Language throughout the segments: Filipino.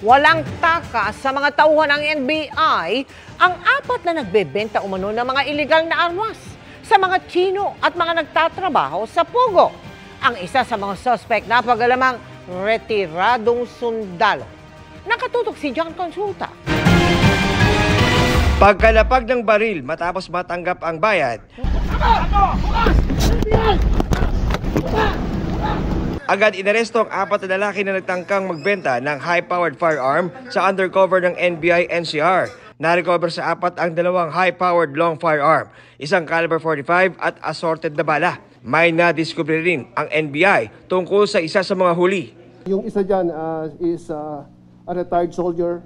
Walang takas sa mga tauhan ng NBI ang apat na nagbebenta umano ng mga iligal na armas sa mga Chino at mga nagtatrabaho sa Pogo. Ang isa sa mga suspect na pag-alamang retiradong sundalo. Nakatutok si John Consulta. Pagkalapag ng baril matapos matanggap ang bayad, agad inaresto ang apat na lalaki na nagtangkang magbenta ng high-powered firearm sa undercover ng NBI-NCR. Na-recover sa apat ang dalawang high-powered long firearm, isang caliber 45 at assorted na bala. May nadiskubre rin ang NBI tungkol sa isa sa mga huli. Yung isa dyan is a retired soldier.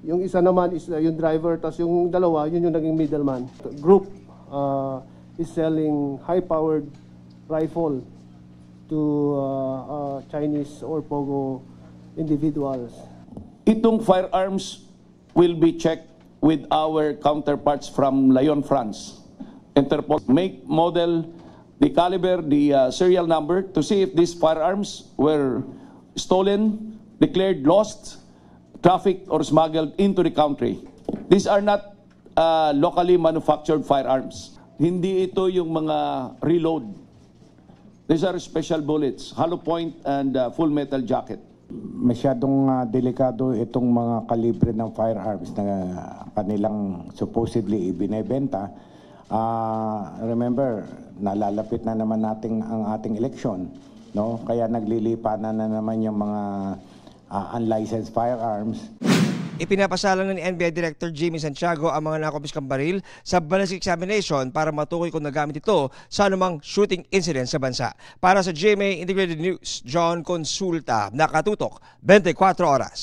Yung isa naman is yung driver. Tapos yung dalawa, yun yung naging middleman. The group is selling high-powered rifle to Chinese or Pogo individuals. Itong firearms will be checked with our counterparts from Lyon, France. Interpol, make, model, the caliber, the serial number to see if these firearms were stolen, declared lost, trafficked, or smuggled into the country. These are not locally manufactured firearms. Hindi ito yung mga reload. These are special bullets, hollow point and full metal jacket. Masyadong delikado itong mga kalibre ng firearms na kanilang supposedly ibinebenta. Remember, nalalapit na naman natin ang ating eleksyon, no? Kaya naglilipanan na naman yung mga unlicensed firearms. Ipinapasalang ni NBI Director Jimmy Santiago ang mga nakumpiskang baril sa ballistic examination para matukoy kung nagamit ito sa anumang shooting incident sa bansa. Para sa GMA Integrated News, John Consulta, nakatutok 24 oras.